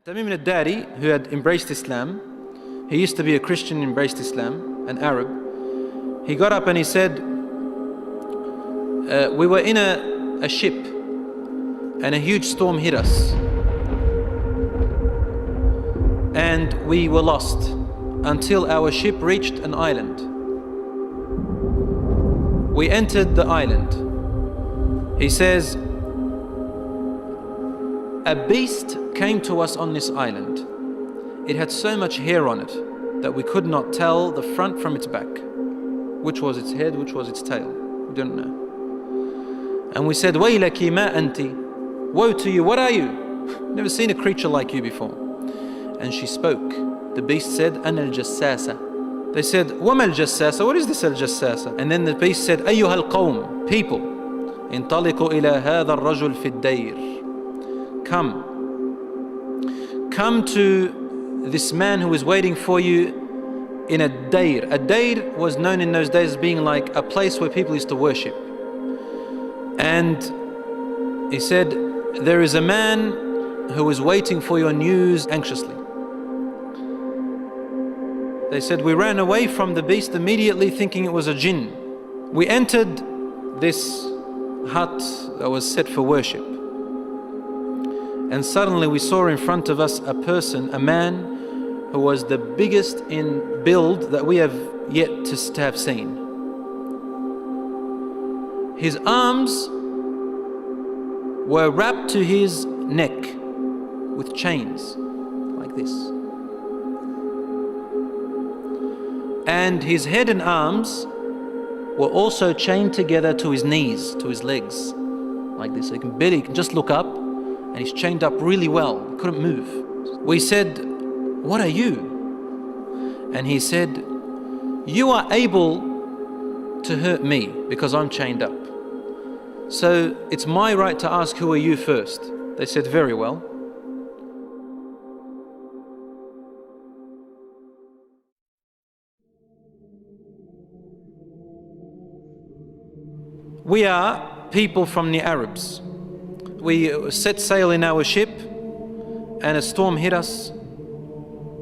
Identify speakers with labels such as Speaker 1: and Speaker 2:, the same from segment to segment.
Speaker 1: Tamim Al-Dari, who had embraced Islam, he used to be a Christian, embraced Islam, an Arab. He got up and he said, we were in a ship and a huge storm hit us. And we were lost until our ship reached an island. We entered the island. He says, a beast came to us on this island. It had so much hair on it that we could not tell the front from its back. Which was its head, which was its tail. We don't know. And we said, Waylaki ma anti. Woe to you, what are you? Never seen a creature like you before. And she spoke. The beast said, Ana al-Jassasa. They said, Wama al-Jassasa? What is this al-Jassasa? And then the beast said, Ayyuha al-qawm, people. Intaliqu ila hadha al-rajul fi ad-dayr. Come to this man who is waiting for you in a dayr. A dayr was known in those days as being like a place where people used to worship. And he said, there is a man who is waiting for your news anxiously. They said, we ran away from the beast immediately thinking it was a jinn. We entered this hut that was set for worship. And suddenly we saw in front of us a person, a man who was the biggest in build that we have yet to have seen. His arms were wrapped to his neck with chains like this. And his head and arms were also chained together to his knees, to his legs, like this. So you can just look up. And he's chained up really well, couldn't move. We said, what are you? And he said, you are able to hurt me because I'm chained up. So it's my right to ask, who are you first? They said, very well. We are people from the Arabs. We set sail in our ship and a storm hit us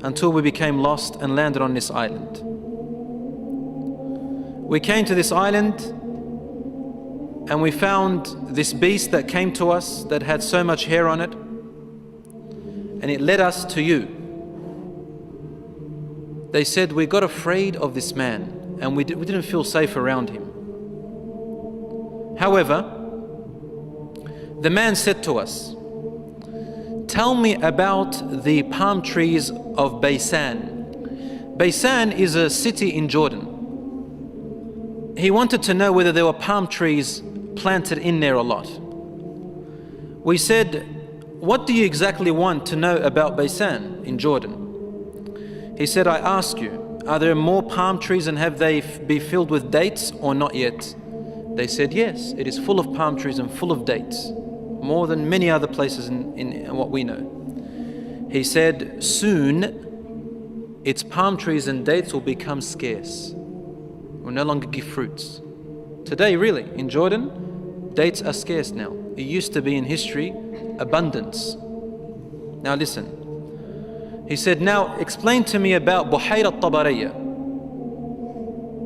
Speaker 1: until we became lost and landed on this island. We came to this island and we found this beast that came to us that had so much hair on it, and it led us to you. They said we got afraid of this man and we didn't feel safe around him. However, the man said to us, tell me about the palm trees of Baisan. Baisan is a city in Jordan. He wanted to know whether there were palm trees planted in there a lot. We said, what do you exactly want to know about Baisan in Jordan? He said, I ask you, are there more palm trees and have they be filled with dates or not yet? They said, yes, it is full of palm trees and full of dates. More than many other places in what we know. He said, soon its palm trees and dates will become scarce. Will no longer give fruits. Today, really, in Jordan, dates are scarce now. It used to be in history, abundance. Now listen. He said, now explain to me about Buhayra al-Tabariyya.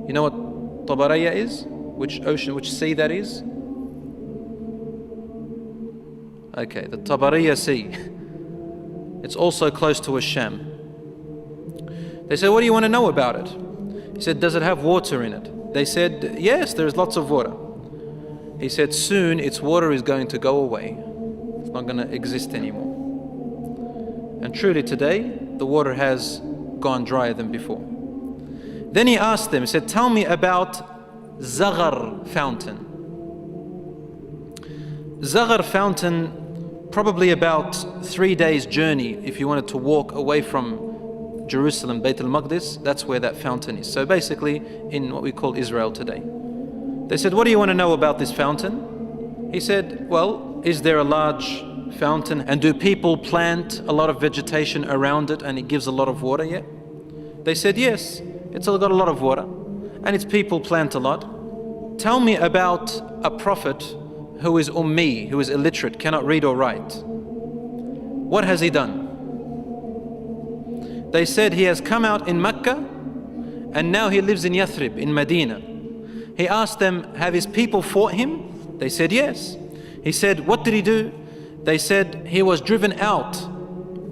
Speaker 1: You know what Tabariyya is? Which ocean, which sea that is? Okay, the Tabariyya Sea. It's also close to Sham. They said, what do you want to know about it? He said, does it have water in it? They said, yes, there's lots of water. He said, soon its water is going to go away. It's not going to exist anymore. And truly today, the water has gone drier than before. Then he asked them, he said, tell me about Zaghar fountain. Zaghar fountain, probably about 3 days journey if you wanted to walk away from Jerusalem, Bayt al-Maqdis, that's where that fountain is. So basically in what we call Israel today. They said, what do you want to know about this fountain? He said, well, is there a large fountain and do people plant a lot of vegetation around it and it gives a lot of water yet? They said, yes, it's got a lot of water and its people plant a lot. Tell me about a prophet who is ummi, who is illiterate, cannot read or write. What has he done? They said he has come out in Mecca and now he lives in Yathrib, in Medina. He asked them, have his people fought him? They said yes. He said, what did he do? They said he was driven out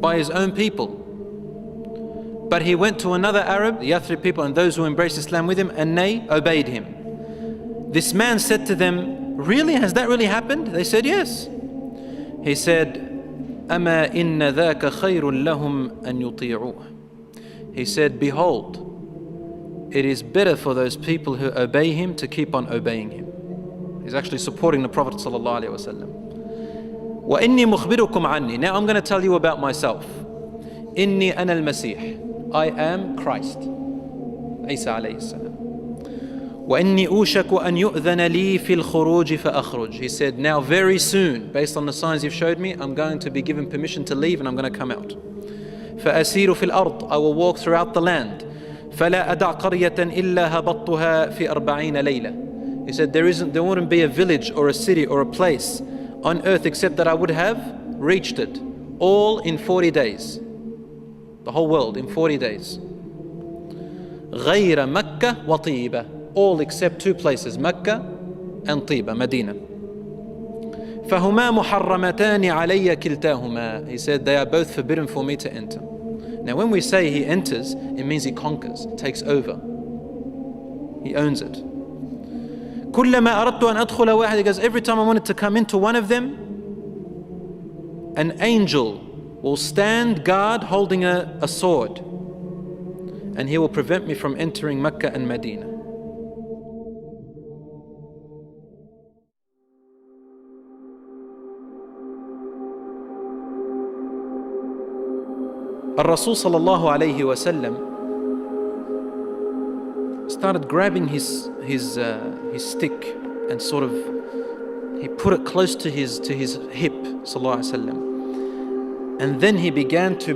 Speaker 1: by his own people. But he went to another Arab, the Yathrib people and those who embraced Islam with him, and they obeyed him. This man said to them, really? Has that really happened? They said yes. He said, أَمَا إِنَّ ذَاكَ خَيْرٌ لَهُمْ أَن يُطِيعُوهُ. He said, behold, it is better for those people who obey him to keep on obeying him. He's actually supporting the Prophet ﷺ. وَإِنِّي مُخْبِرُكُمْ عَنِّي. Now I'm going to tell you about myself. إِنِّي أَنَا الْمَسِيحِ. I am Christ. Isa alayhi salam. وَإِنِّي أُوشَكُ أَن يُؤْذَنَ لِي فِي الْخُرُوجِ فَأَخْرُجْ. He said, now very soon, based on the signs you've showed me, I'm going to be given permission to leave and I'm going to come out. فَأَسِيرُ فِي الْأَرْضِ. I will walk throughout the land. فَلَا أَدَعْ قَرْيَةً إِلَّا هَبَطْتُهَا فِي 40 لَيْلَةً. He said, there wouldn't be a village or a city or a place on earth except that I would have reached it, all in 40 days. The whole world in 40 days. غَيْرَ مَكَّةَ وَطِيبَةَ. All except two places, Mecca and Tiba, Medina. فَهُمَا مُحَرَّمَتَانِ عَلَيَّ كِلْتَاهُمَا. He said, they are both forbidden for me to enter. Now when we say he enters, it means he conquers, takes over. He owns it. كُلَّمَا أَرَدْتُ أَنْ أَدْخُلَ وَاحِدًا. He goes, every time I wanted to come into one of them, an angel will stand guard holding a sword, and he will prevent me from entering Mecca and Medina. Rasul sallallahu alayhi wa sallam started grabbing his stick and sort of he put it close to his hip, sallallahu alayhi wa sallam, and then he began to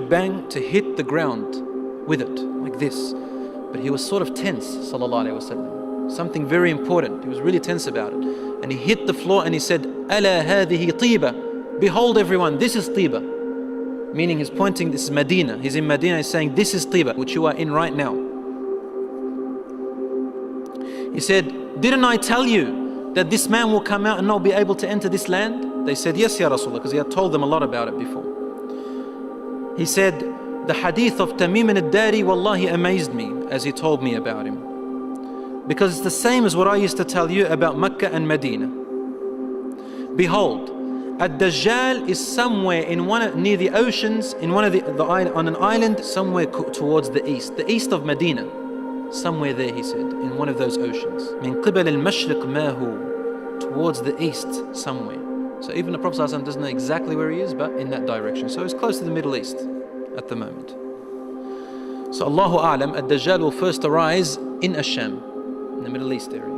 Speaker 1: hit the ground with it like this. But he was sort of tense, sallallahu alayhi wa sallam. Something very important. He was really tense about it, and he hit the floor and he said, "Ala hadhihi tiba." Behold, everyone, this is Tiba. Meaning he's pointing, this is Medina. He's in Medina, he's saying, this is Tiba, which you are in right now. He said, didn't I tell you that this man will come out and not be able to enter this land? They said, yes, Ya Rasulullah, because he had told them a lot about it before. He said, the Hadith of Tamim Al-Dari wallahi amazed me as he told me about him. Because it's the same as what I used to tell you about Mecca and Medina. Behold, ad-dajjal is somewhere near the oceans, on an island somewhere towards the east of Medina. Somewhere there, he said, in one of those oceans. Min qibal al-mashriq ma hu, towards the east somewhere. So even the Prophet ﷺ doesn't know exactly where he is, but in that direction. So he's close to the Middle East at the moment. So Allahu A'lam, ad-dajjal will first arise in Asham, in the Middle East area,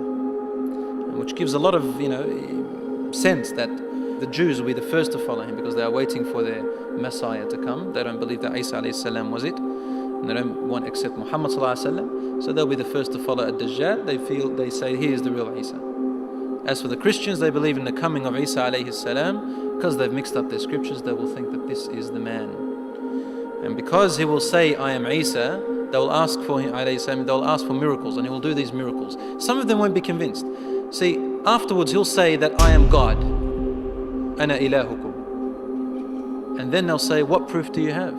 Speaker 1: which gives a lot of sense that the Jews will be the first to follow him because they are waiting for their Messiah to come. They don't believe that Isa alayhi salam was it, and they don't want to accept Muhammad sallallahu alayhi wasallam. So they'll be the first to follow ad-dajjal. They say he is the real Isa. As for the Christians, they believe in the coming of Isa alayhi salam. Because they've mixed up their scriptures, they will think that this is the man. And because he will say, I am Isa, they will ask for him alayhi salam, they will ask for miracles, and he will do these miracles. Some of them won't be convinced. See, afterwards he'll say that I am God. Ana ilahukum. And then they'll say, what proof do you have?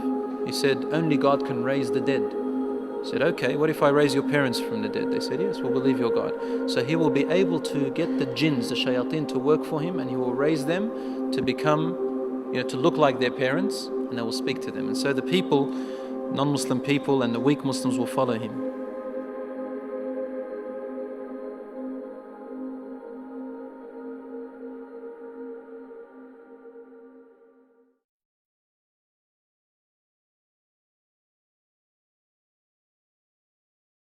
Speaker 1: He said, only God can raise the dead. He said, okay, what if I raise your parents from the dead? They said, yes, we'll believe your God. So he will be able to get the jinns, the shayateen, to work for him, and he will raise them to become, to look like their parents, and they will speak to them. And so the people, non-Muslim people and the weak Muslims will follow him.